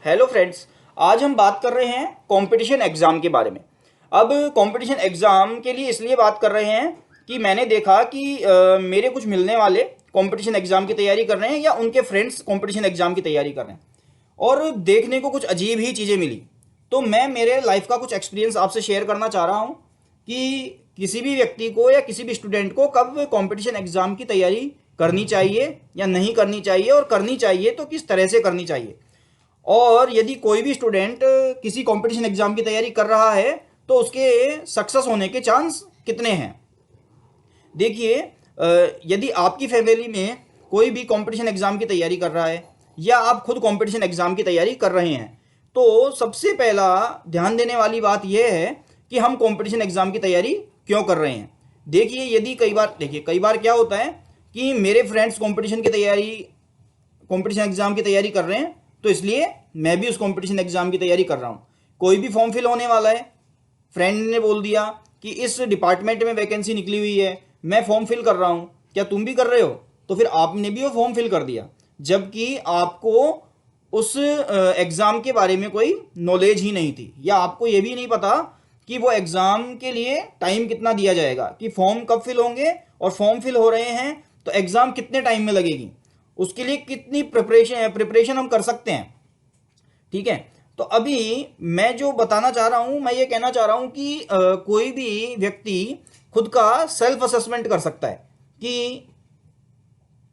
Hello friends. आज हम बात कर रहे हैं कंपटीशन एग्ज़ाम के बारे में। अब कंपटीशन एग्ज़ाम के लिए इसलिए बात कर रहे हैं कि मैंने देखा कि मेरे कुछ मिलने वाले कंपटीशन एग्ज़ाम की तैयारी कर रहे हैं या उनके फ्रेंड्स कंपटीशन एग्ज़ाम की तैयारी कर रहे हैं और देखने को कुछ अजीब ही चीज़ें मिली। तो मैं मेरे लाइफ का कुछ एक्सपीरियंस आपसे शेयर करना चाह रहा हूँ कि किसी भी व्यक्ति को या किसी भी स्टूडेंट को कब कंपटीशन एग्ज़ाम की तैयारी करनी चाहिए या नहीं करनी चाहिए, और करनी चाहिए तो किस तरह से करनी चाहिए। और यदि कोई भी स्टूडेंट किसी कंपटीशन एग्जाम की तैयारी कर रहा है तो उसके सक्सेस होने के चांस कितने हैं। देखिए, यदि आपकी फैमिली में कोई भी कंपटीशन एग्जाम की तैयारी कर रहा है या आप खुद कंपटीशन एग्जाम की तैयारी कर रहे हैं तो सबसे पहला ध्यान देने वाली बात यह है कि हम कंपटीशन एग्जाम की तैयारी क्यों कर रहे हैं। देखिए, यदि कई बार क्या होता है कि मेरे फ्रेंड्स कंपटीशन एग्जाम की तैयारी कर रहे हैं तो इसलिए मैं भी उस कंपटीशन एग्जाम की तैयारी कर रहा हूँ। कोई भी फॉर्म फिल होने वाला है, फ्रेंड ने बोल दिया कि इस डिपार्टमेंट में वैकेंसी निकली हुई है, मैं फॉर्म फिल कर रहा हूँ, क्या तुम भी कर रहे हो? तो फिर आपने भी वो फॉर्म फिल कर दिया, जबकि आपको उस एग्ज़ाम के बारे में कोई नॉलेज ही नहीं थी, या आपको ये भी नहीं पता कि वो एग्ज़ाम के लिए टाइम कितना दिया जाएगा, कि फॉर्म कब फिल होंगे और फॉर्म फिल हो रहे हैं तो एग्ज़ाम कितने टाइम में लगेगी, उसके लिए कितनी प्रिपरेशन हम कर सकते हैं। ठीक है, तो अभी मैं जो बताना चाह रहा हूँ, मैं ये कहना चाह रहा हूँ कि कोई भी व्यक्ति खुद का सेल्फ असेसमेंट कर सकता है कि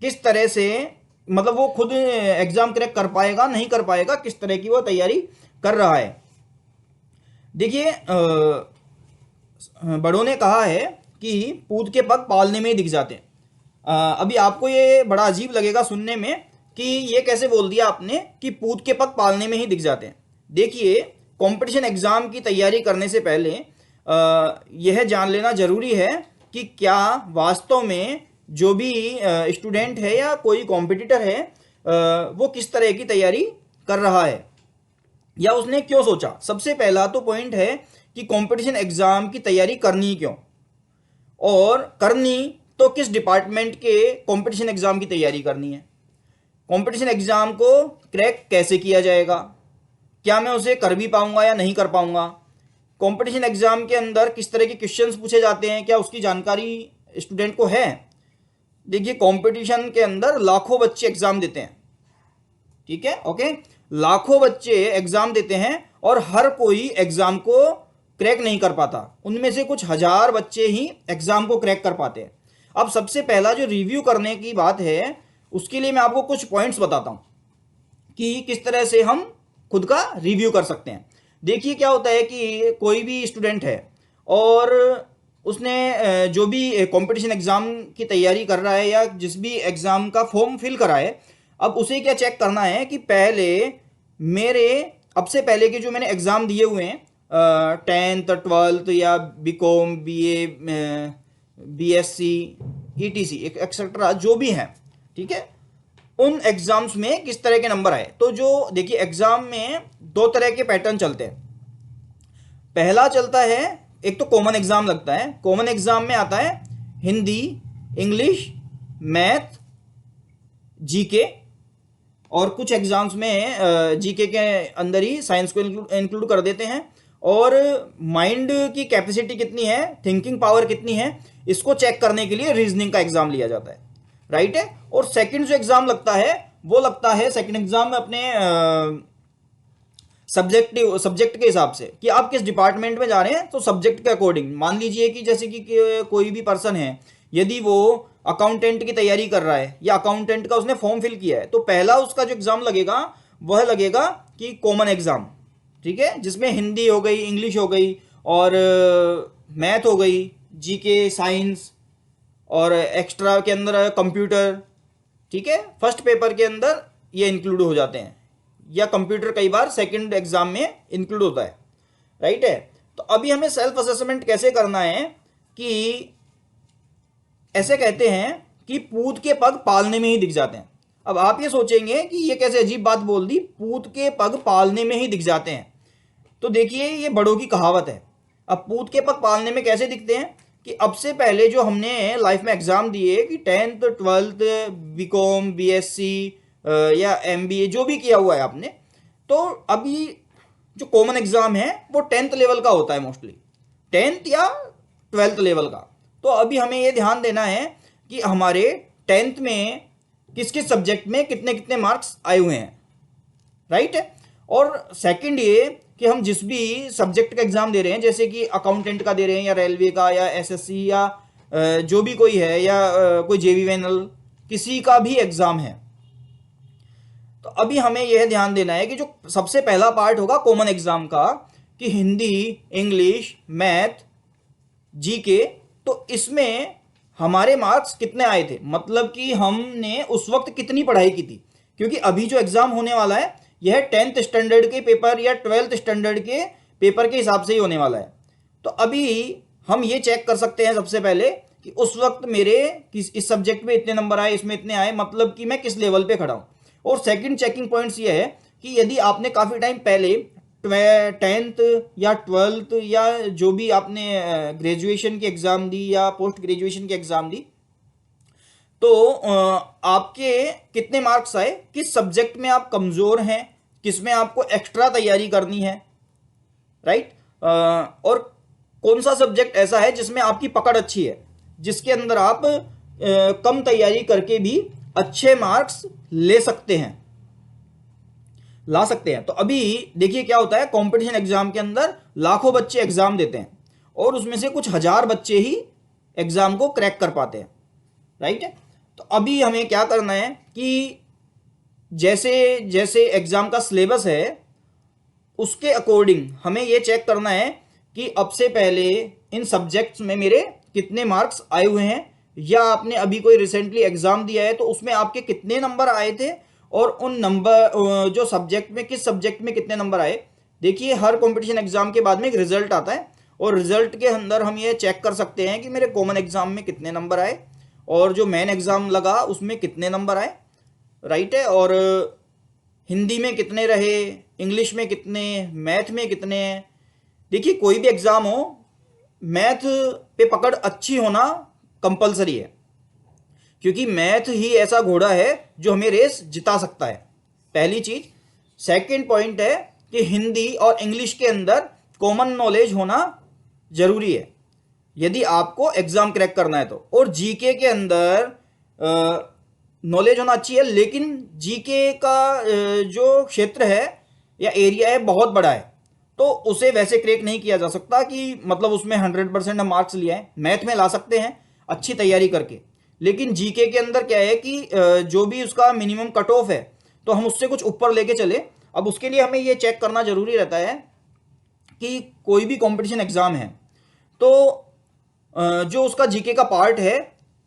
किस तरह से, मतलब वो खुद एग्ज़ाम क्रैक कर पाएगा नहीं कर पाएगा, किस तरह की वो तैयारी कर रहा है। देखिए, बड़ों ने कहा है कि पूत के पग पालने में ही दिख जाते हैं। अभी आपको ये बड़ा अजीब लगेगा सुनने में कि ये कैसे बोल दिया आपने कि पूत के पग पालने में ही दिख जाते हैं। देखिए, कंपटीशन एग्ज़ाम की तैयारी करने से पहले यह जान लेना ज़रूरी है कि क्या वास्तव में जो भी स्टूडेंट है या कोई कॉम्पिटिटर है वो किस तरह की तैयारी कर रहा है या उसने क्यों सोचा। सबसे पहला तो पॉइंट है कि कंपटीशन एग्ज़ाम की तैयारी करनी क्यों, और करनी तो किस डिपार्टमेंट के कंपटीशन एग्ज़ाम की तैयारी करनी है। कंपटीशन एग्ज़ाम को क्रैक कैसे किया जाएगा, क्या मैं उसे कर भी पाऊंगा या नहीं कर पाऊंगा। कंपटीशन एग्ज़ाम के अंदर किस तरह के क्वेश्चंस पूछे जाते हैं, क्या उसकी जानकारी स्टूडेंट को है। देखिए, कंपटीशन के अंदर लाखों बच्चे एग्ज़ाम देते हैं, ठीक है, ओके, लाखों बच्चे एग्ज़ाम देते हैं और हर कोई एग्ज़ाम को क्रैक नहीं कर पाता। उनमें से कुछ हजार बच्चे ही एग्ज़ाम को क्रैक कर पाते हैं। अब सबसे पहला जो रिव्यू करने की बात है, उसके लिए मैं आपको कुछ पॉइंट्स बताता हूं कि किस तरह से हम खुद का रिव्यू कर सकते हैं। देखिए, क्या होता है कि कोई भी स्टूडेंट है और उसने जो भी कंपटीशन एग्ज़ाम की तैयारी कर रहा है या जिस भी एग्ज़ाम का फॉर्म फिल करा है, अब उसे क्या चेक करना है कि पहले मेरे अब से पहले के जो मैंने एग्ज़ाम दिए हुए हैं, 10th 12th या BCom, BA, BSc, ETC etcetera जो भी हैं, ठीक है, उन एग्ज़ाम्स में किस तरह के नंबर आए। तो जो देखिए, एग्ज़ाम में दो तरह के पैटर्न चलते हैं। पहला चलता है, एक तो कॉमन एग्ज़ाम लगता है। कॉमन एग्ज़ाम में आता है हिंदी, इंग्लिश, मैथ, जीके, और कुछ एग्ज़ाम्स में जीके के अंदर ही साइंस को इंक्लूड कर देते हैं। और माइंड की कैपेसिटी कितनी है, थिंकिंग पावर कितनी है, इसको चेक करने के लिए रीजनिंग का एग्ज़ाम लिया जाता है, राइट है। और सेकंड जो एग्ज़ाम लगता है वो लगता है सेकंड एग्ज़ाम में अपने सब्जेक्ट के हिसाब से कि आप किस डिपार्टमेंट में जा रहे हैं, तो सब्जेक्ट के अकॉर्डिंग। मान लीजिए कि जैसे कि कोई भी पर्सन है, यदि वो अकाउंटेंट की तैयारी कर रहा है या अकाउंटेंट का उसने फॉर्म फिल किया है, तो पहला उसका जो एग्ज़ाम लगेगा वह लगेगा कि कॉमन एग्ज़ाम, ठीक है, जिसमें हिंदी हो गई, इंग्लिश हो गई और मैथ हो गई, जीके, साइंस, और एक्स्ट्रा के अंदर कंप्यूटर, ठीक है। फर्स्ट पेपर के अंदर ये इंक्लूड हो जाते हैं, या कंप्यूटर कई बार सेकंड एग्जाम में इंक्लूड होता है, राइट है। तो अभी हमें सेल्फ असेसमेंट कैसे करना है कि ऐसे कहते हैं कि पूत के पग पालने में ही दिख जाते हैं। अब आप ये सोचेंगे कि ये कैसे अजीब बात बोल दी, पूत के पग पालने में ही दिख जाते हैं। तो देखिए, ये बड़ों की कहावत है। अब पूत के पग पालने में कैसे दिखते हैं कि अब से पहले जो हमने लाइफ में एग्ज़ाम दिए कि 10th 12th बीकॉम, बीएससी या एमबीए जो भी किया हुआ है आपने, तो अभी जो कॉमन एग्जाम है वो 10th लेवल का होता है मोस्टली, 10th या 12th लेवल का। तो अभी हमें ये ध्यान देना है कि हमारे 10th में किस किस सब्जेक्ट में कितने कितने मार्क्स आए हुए हैं, राइट। और सेकंड ये कि हम जिस भी सब्जेक्ट का एग्जाम दे रहे हैं, जैसे कि अकाउंटेंट का दे रहे हैं या रेलवे का या एसएससी या जो भी कोई है या कोई जेवीवेनल, किसी का भी एग्जाम है, तो अभी हमें यह ध्यान देना है कि जो सबसे पहला पार्ट होगा कॉमन एग्जाम का, कि हिंदी, इंग्लिश, मैथ, जीके, तो इसमें हमारे मार्क्स कितने आए थे, मतलब कि हमने उस वक्त कितनी पढ़ाई की थी। क्योंकि अभी जो एग्जाम होने वाला है यह 10th स्टैंडर्ड के पेपर या 12th स्टैंडर्ड के पेपर के हिसाब से ही होने वाला है। तो अभी हम ये चेक कर सकते हैं सबसे पहले कि उस वक्त मेरे इस सब्जेक्ट में इतने नंबर आए, इसमें इतने आए, मतलब कि मैं किस लेवल पे खड़ा हूँ। और सेकंड चेकिंग पॉइंट्स ये है कि यदि आपने काफ़ी टाइम पहले 10th या 12th या जो भी आपने ग्रेजुएशन की एग्ज़ाम दी या पोस्ट ग्रेजुएशन की एग्ज़ाम दी, तो आपके कितने मार्क्स आए, किस सब्जेक्ट में आप कमज़ोर हैं, किस में आपको एक्स्ट्रा तैयारी करनी है, राइट। और कौन सा सब्जेक्ट ऐसा है जिसमें आपकी पकड़ अच्छी है, जिसके अंदर आप कम तैयारी करके भी अच्छे मार्क्स ले सकते हैं, ला सकते हैं। तो अभी देखिए क्या होता है, कंपटीशन एग्जाम के अंदर लाखों बच्चे एग्जाम देते हैं और उसमें से कुछ हजार बच्चे ही एग्जाम को क्रैक कर पाते हैं, राइट। तो अभी हमें क्या करना है कि जैसे जैसे एग्जाम का सिलेबस है उसके अकॉर्डिंग हमें ये चेक करना है कि अब से पहले इन सब्जेक्ट्स में मेरे कितने मार्क्स आए हुए हैं, या आपने अभी कोई रिसेंटली एग्जाम दिया है तो उसमें आपके कितने नंबर आए थे और उन नंबर जो सब्जेक्ट में किस सब्जेक्ट में कितने नंबर आए। देखिए हर कंपटीशन एग्जाम के बाद में एक रिजल्ट आता है और रिजल्ट के अंदर हम ये चेक कर सकते हैं कि मेरे कॉमन एग्जाम में कितने नंबर आए और जो मेन एग्जाम लगा उसमें कितने नंबर आए, राइट है। और हिंदी में कितने रहे, इंग्लिश में कितने, मैथ में कितने। देखिए कोई भी एग्जाम हो, मैथ पे पकड़ अच्छी होना कंपलसरी है, क्योंकि मैथ ही ऐसा घोड़ा है जो हमें रेस जिता सकता है, पहली चीज। सेकंड पॉइंट है कि हिंदी और इंग्लिश के अंदर कॉमन नॉलेज होना जरूरी है यदि आपको एग्जाम क्रैक करना है तो। और जीके के अंदर नॉलेज होना अच्छी है, लेकिन जीके का जो क्षेत्र है या एरिया है बहुत बड़ा है, तो उसे वैसे क्रैक नहीं किया जा सकता कि मतलब उसमें 100% हम मार्क्स लिए हैं। मैथ में ला सकते हैं अच्छी तैयारी करके, लेकिन जीके के अंदर क्या है कि जो भी उसका मिनिमम कट ऑफ है तो हम उससे कुछ ऊपर लेके चले। अब उसके लिए हमें ये चेक करना जरूरी रहता है कि कोई भी कंपटीशन एग्जाम है तो जो उसका जीके का पार्ट है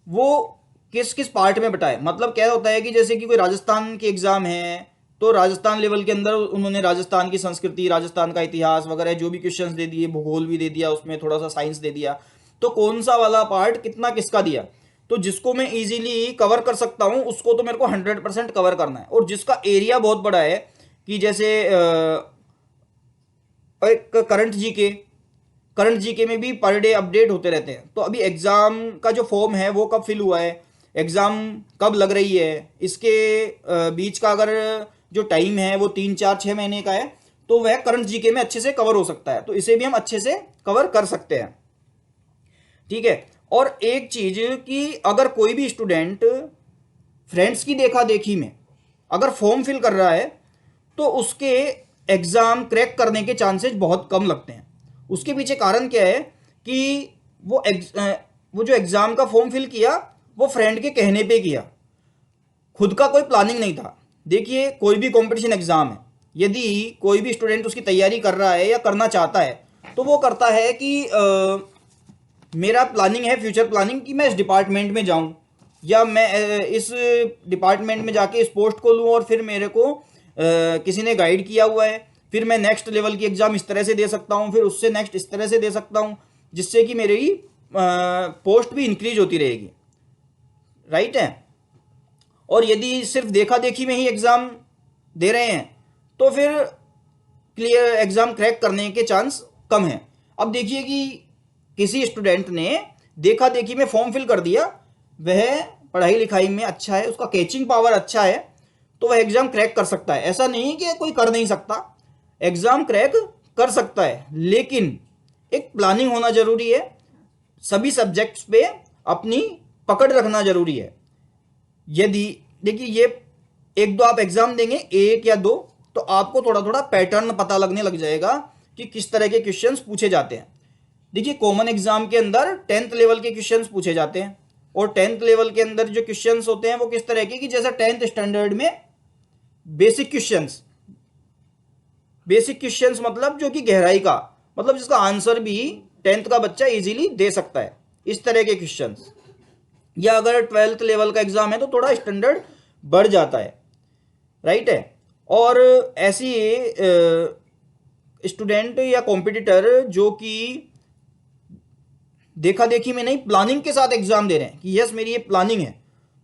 वो किस किस पार्ट में बटा है। मतलब क्या होता है कि जैसे कि कोई राजस्थान के एग्जाम है तो राजस्थान लेवल के अंदर उन्होंने राजस्थान की संस्कृति, राजस्थान का इतिहास वगैरह जो भी क्वेश्चंस दे दिए, भूगोल भी दे दिया, उसमें थोड़ा सा साइंस दे दिया, तो कौन सा वाला पार्ट कितना किसका दिया। तो जिसको मैं इजीली कवर कर सकता हूं उसको तो मेरे को 100% कवर करना है। और जिसका एरिया बहुत बड़ा है कि जैसे एक करंट जीके में भी पर डे अपडेट होते रहते हैं। तो अभी एग्जाम का जो फॉर्म है वो कब फिल हुआ है, एग्जाम कब लग रही है, इसके बीच का अगर जो टाइम है वो 3 4 6 महीने का है तो वह करंट जीके में अच्छे से कवर हो सकता है। तो इसे भी हम अच्छे से कवर कर सकते हैं, ठीक है। और एक चीज कि अगर कोई भी स्टूडेंट फ्रेंड्स की देखा देखी में अगर फॉर्म फिल कर रहा है तो उसके एग्जाम क्रैक करने के चांसेस बहुत कम लगते हैं। उसके पीछे कारण क्या है कि वो जो एग्जाम का फॉर्म फिल किया वो फ्रेंड के कहने पे किया, खुद का कोई प्लानिंग नहीं था। देखिए कोई भी कंपटीशन एग्जाम है, यदि कोई भी स्टूडेंट उसकी तैयारी कर रहा है या करना चाहता है तो वो करता है कि मेरा प्लानिंग है, फ्यूचर प्लानिंग, कि मैं इस डिपार्टमेंट में जाऊं या मैं इस डिपार्टमेंट में जाके इस पोस्ट को लूं और फिर मेरे को किसी ने गाइड किया हुआ है, फिर मैं नेक्स्ट लेवल की एग्जाम इस तरह से दे सकता हूं, फिर उससे नेक्स्ट इस तरह से दे सकता हूं, जिससे कि मेरी पोस्ट भी इंक्रीज होती रहेगी, राइट है। और यदि सिर्फ देखा देखी में ही एग्जाम दे रहे हैं तो फिर क्लियर एग्जाम क्रैक करने के चांस कम है। अब देखिए कि किसी स्टूडेंट ने देखा देखी में फॉर्म फिल कर दिया, वह पढ़ाई लिखाई में अच्छा है, उसका कैचिंग पावर अच्छा है, तो वह एग्जाम क्रैक कर सकता है। ऐसा नहीं कि कोई कर नहीं सकता, एग्जाम क्रैक कर सकता है, लेकिन एक प्लानिंग होना जरूरी है। सभी सब्जेक्ट्स पे अपनी पकड़ रखना जरूरी है। यदि देखिए ये एक दो आप एग्जाम देंगे, एक या दो, तो आपको थोड़ा थोड़ा पैटर्न पता लगने लग जाएगा कि किस तरह के क्वेश्चंस पूछे जाते हैं। देखिए कॉमन एग्जाम के अंदर 10th लेवल के क्वेश्चंस पूछे जाते हैं, और 10th लेवल के अंदर जो क्वेश्चंस होते हैं वो किस तरह के कि जैसा 10th स्टैंडर्ड में बेसिक क्वेश्चंस, बेसिक क्वेश्चंस मतलब जो कि गहराई का, मतलब जिसका आंसर भी 10th का बच्चा इजीली दे सकता है, इस तरह के क्वेश्चंस। या अगर 12th लेवल का एग्जाम है तो थोड़ा स्टैंडर्ड बढ़ जाता है, राइट है। और ऐसी स्टूडेंट या कॉम्पिटिटर जो कि देखा देखी में नहीं, प्लानिंग के साथ एग्जाम दे रहे हैं कि यस मेरी ये प्लानिंग है,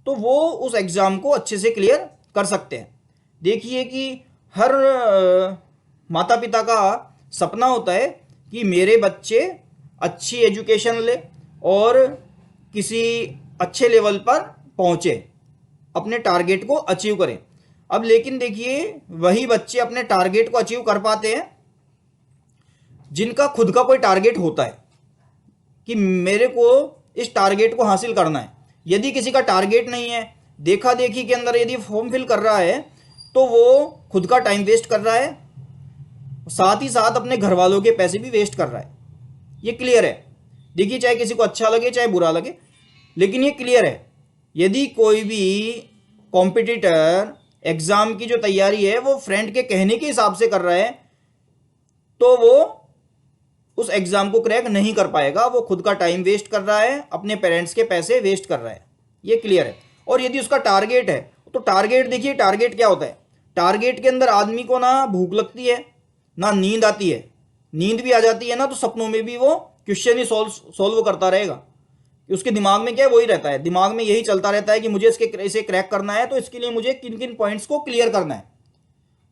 तो वो उस एग्जाम को अच्छे से क्लियर कर सकते हैं। देखिए कि हर माता पिता का सपना होता है कि मेरे बच्चे अच्छी एजुकेशन ले और किसी अच्छे लेवल पर पहुंचे, अपने टारगेट को अचीव करें। अब लेकिन देखिए वही बच्चे अपने टारगेट को अचीव कर पाते हैं जिनका खुद का कोई टारगेट होता है कि मेरे को इस टारगेट को हासिल करना है। यदि किसी का टारगेट नहीं है, देखा देखी के अंदर यदि फॉर्म फिल कर रहा है, तो वो खुद का टाइम वेस्ट कर रहा है, साथ ही साथ अपने घर वालों के पैसे भी वेस्ट कर रहा है। ये क्लियर है। देखिए चाहे किसी को अच्छा लगे चाहे बुरा लगे, लेकिन ये क्लियर है। यदि कोई भी कॉम्पिटिटर एग्जाम की जो तैयारी है वो फ्रेंड के कहने के हिसाब से कर रहा है, तो वो उस एग्जाम को क्रैक नहीं कर पाएगा। वो खुद का टाइम वेस्ट कर रहा है, अपने पेरेंट्स के पैसे वेस्ट कर रहा है। ये क्लियर है। और यदि उसका टारगेट है, तो टारगेट देखिए टारगेट क्या होता है। टारगेट के अंदर आदमी को ना भूख लगती है ना नींद आती है। नींद भी आ जाती है ना तो सपनों में भी वो क्वेश्चन ही सॉल्व करता रहेगा। उसके दिमाग में क्या है, वही रहता है, दिमाग में यही चलता रहता है कि मुझे इसे क्रैक करना है, तो इसके लिए मुझे किन किन पॉइंट्स को क्लियर करना है।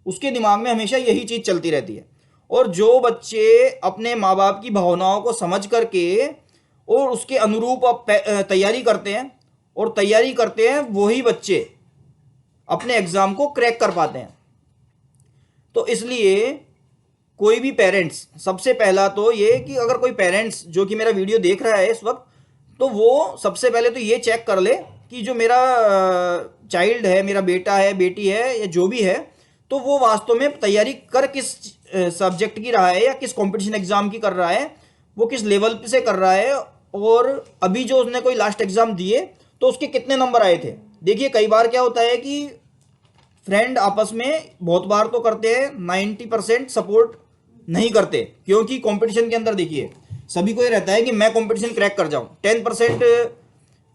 उसके दिमाग में हमेशा यही चीज़ चलती रहती है। और जो बच्चे अपने माँ बाप की भावनाओं को समझ करके और उसके अनुरूप तैयारी करते हैं और तैयारी करते हैं, वही बच्चे अपने एग्ज़ाम को क्रैक कर पाते हैं। तो इसलिए कोई भी पेरेंट्स, सबसे पहला तो ये कि अगर कोई पेरेंट्स जो कि मेरा वीडियो देख रहा है इस वक्त, तो वो सबसे पहले तो ये चेक कर ले कि जो मेरा चाइल्ड है, मेरा बेटा है, बेटी है, या जो भी है, तो वो वास्तव में तैयारी कर किस सब्जेक्ट की रहा है या किस कंपटीशन एग्जाम की कर रहा है, वो किस लेवल से कर रहा है, और अभी जो उसने कोई लास्ट एग्जाम दिए तो उसके कितने नंबर आए थे। देखिए कई बार क्या होता है कि फ्रेंड आपस में बहुत बार तो करते हैं, 90% सपोर्ट नहीं करते, क्योंकि कंपटीशन के अंदर देखिए सभी को ये रहता है कि मैं कंपटीशन क्रैक कर जाऊं। 10%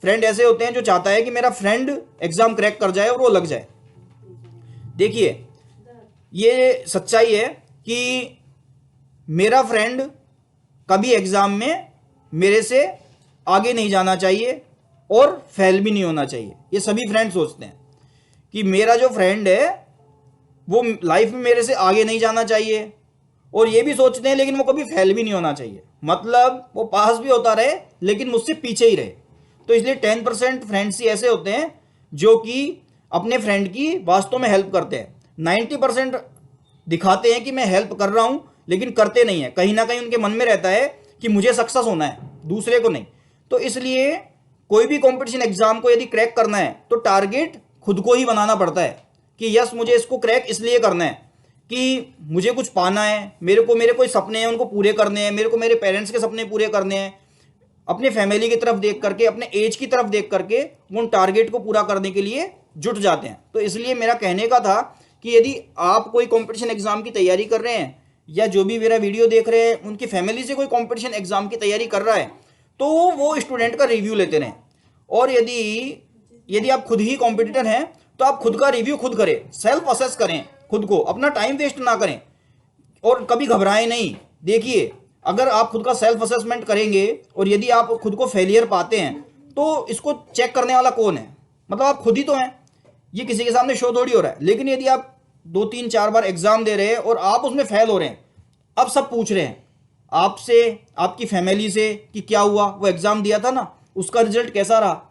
फ्रेंड ऐसे होते हैं जो चाहता है कि मेरा फ्रेंड एग्जाम क्रैक कर जाए और वो लग जाए। देखिए ये सच्चाई है कि मेरा फ्रेंड कभी एग्जाम में मेरे से आगे नहीं जाना चाहिए और फेल भी नहीं होना चाहिए। ये सभी फ्रेंड सोचते हैं कि मेरा जो फ्रेंड है वो लाइफ में मेरे से आगे नहीं जाना चाहिए, और ये भी सोचते हैं लेकिन वो कभी फेल भी नहीं होना चाहिए, मतलब वो पास भी होता रहे लेकिन मुझसे पीछे ही रहे। तो इसलिए 10% फ्रेंड्स ही ऐसे होते हैं जो कि अपने फ्रेंड की वास्तव में हेल्प करते हैं। 90% दिखाते हैं कि मैं हेल्प कर रहा हूं, लेकिन करते नहीं है। कहीं ना कहीं उनके मन में रहता है कि मुझे सक्सेस होना है, दूसरे को नहीं। तो इसलिए कोई भी कंपटीशन एग्जाम को यदि क्रैक करना है तो टारगेट खुद को ही बनाना पड़ता है कि यस मुझे इसको क्रैक इसलिए करना है कि मुझे कुछ पाना है, मेरे कोई सपने हैं उनको पूरे करने हैं, मेरे को मेरे पेरेंट्स के सपने पूरे करने हैं। अपने फैमिली की तरफ देख करके, अपने एज की तरफ देख करके वो उन टारगेट को पूरा करने के लिए जुट जाते हैं। तो इसलिए मेरा कहने का था कि यदि आप कोई कंपटीशन एग्जाम की तैयारी कर रहे हैं, या जो भी मेरा वीडियो देख रहे हैं उनकी फैमिली से कोई कंपटीशन एग्जाम की तैयारी कर रहा है, तो वो स्टूडेंट का रिव्यू लेते रहें। और यदि आप खुद ही कॉम्पिटिटर हैं तो आप खुद का रिव्यू खुद करें, सेल्फ असेस करें खुद को, अपना टाइम वेस्ट ना करें और कभी घबराएं नहीं। देखिए अगर आप खुद का सेल्फ असेसमेंट करेंगे और यदि आप खुद को फेलियर पाते हैं तो इसको चेक करने वाला कौन है, मतलब आप खुद ही तो हैं, ये किसी के सामने शो थोड़ी हो रहा है। लेकिन यदि आप 2-3-4 बार एग्जाम दे रहे हैं और आप उसमें फेल हो रहे हैं, अब सब पूछ रहे हैं आपसे, आपकी फैमिली से कि क्या हुआ, वो एग्जाम दिया था ना उसका रिजल्ट कैसा रहा।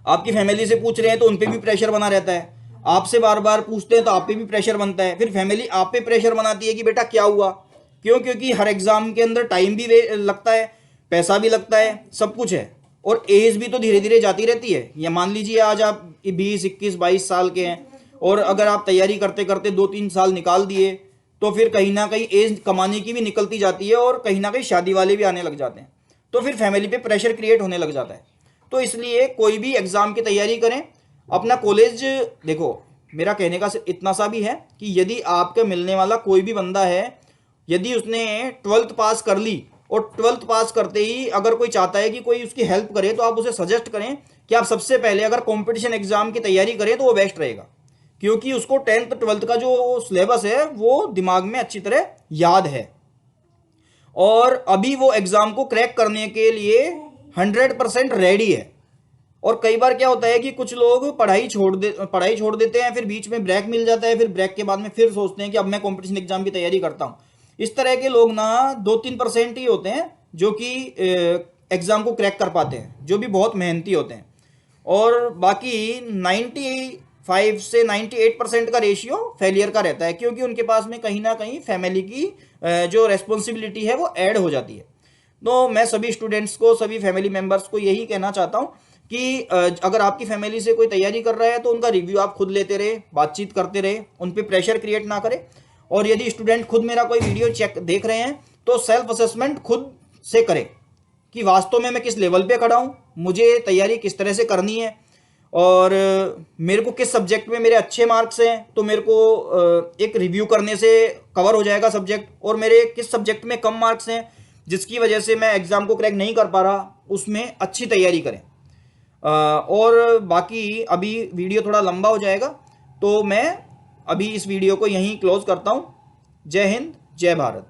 आपकी फैमिली से पूछ रहे हैं तो उन पर भी प्रेशर बना रहता है। आपसे बार बार पूछते हैं तो आप पे भी प्रेशर बनता है, फिर फैमिली आप पे प्रेशर बनाती है कि बेटा क्या हुआ, क्यों, क्योंकि हर एग्जाम के अंदर टाइम भी लगता है, पैसा भी लगता है, सब कुछ है, और एज भी तो धीरे धीरे जाती रहती है। या मान लीजिए आज आप 20, 21, 22 साल के हैं, और अगर आप तैयारी करते करते 2, 3 साल निकाल दिए, तो फिर कहीं ना कहीं एज कमाने की भी निकलती जाती है, और कहीं ना कहीं शादी वाले भी आने लग जाते हैं, तो फिर फैमिली पे प्रेशर क्रिएट होने लग जाता है। तो इसलिए कोई भी एग्ज़ाम की तैयारी करें, अपना कॉलेज देखो, मेरा कहने का इतना सा भी है कि यदि आपके मिलने वाला कोई भी बंदा है, यदि उसने 12th पास कर ली, और 12th पास करते ही अगर कोई चाहता है कि कोई उसकी हेल्प करे, तो आप उसे सजेस्ट करें कि आप सबसे पहले अगर कंपटीशन एग्जाम की तैयारी करें तो वो बेस्ट रहेगा, क्योंकि उसको 10th 12th का जो सिलेबस है वो दिमाग में अच्छी तरह याद है, और अभी वो एग्जाम को क्रैक करने के लिए 100% रेडी है। और कई बार क्या होता है कि कुछ लोग पढ़ाई छोड़ देते हैं, फिर बीच में ब्रेक मिल जाता है, फिर ब्रेक के बाद में फिर सोचते हैं कि अब मैं कंपटीशन एग्जाम की तैयारी करता हूँ। इस तरह के लोग ना 2-3% ही होते हैं जो कि एग्जाम को क्रैक कर पाते हैं, जो भी बहुत मेहनती होते हैं, और बाकी 95 से 98% का रेशियो फेलियर का रहता है, क्योंकि उनके पास में कहीं ना कहीं फैमिली की जो रेस्पॉन्सिबिलिटी है वो ऐड हो जाती है। तो मैं सभी स्टूडेंट्स को, सभी फैमिली मेम्बर्स को यही कहना चाहता हूँ कि अगर आपकी फैमिली से कोई तैयारी कर रहा है तो उनका रिव्यू आप खुद लेते रहे, बातचीत करते रहे, उन पे प्रेशर क्रिएट ना करें। और यदि स्टूडेंट खुद मेरा कोई वीडियो चेक देख रहे हैं तो सेल्फ असेसमेंट खुद से करें कि वास्तव में मैं किस लेवल पे खड़ा हूँ, मुझे तैयारी किस तरह से करनी है, और मेरे को किस सब्जेक्ट में मेरे अच्छे मार्क्स हैं तो मेरे को एक रिव्यू करने से कवर हो जाएगा सब्जेक्ट, और मेरे किस सब्जेक्ट में कम मार्क्स हैं जिसकी वजह से मैं एग्ज़ाम को क्रैक नहीं कर पा रहा, उसमें अच्छी तैयारी करें। और बाकी अभी वीडियो थोड़ा लंबा हो जाएगा, तो मैं अभी इस वीडियो को यहीं क्लोज करता हूँ। जय हिंद, जय भारत।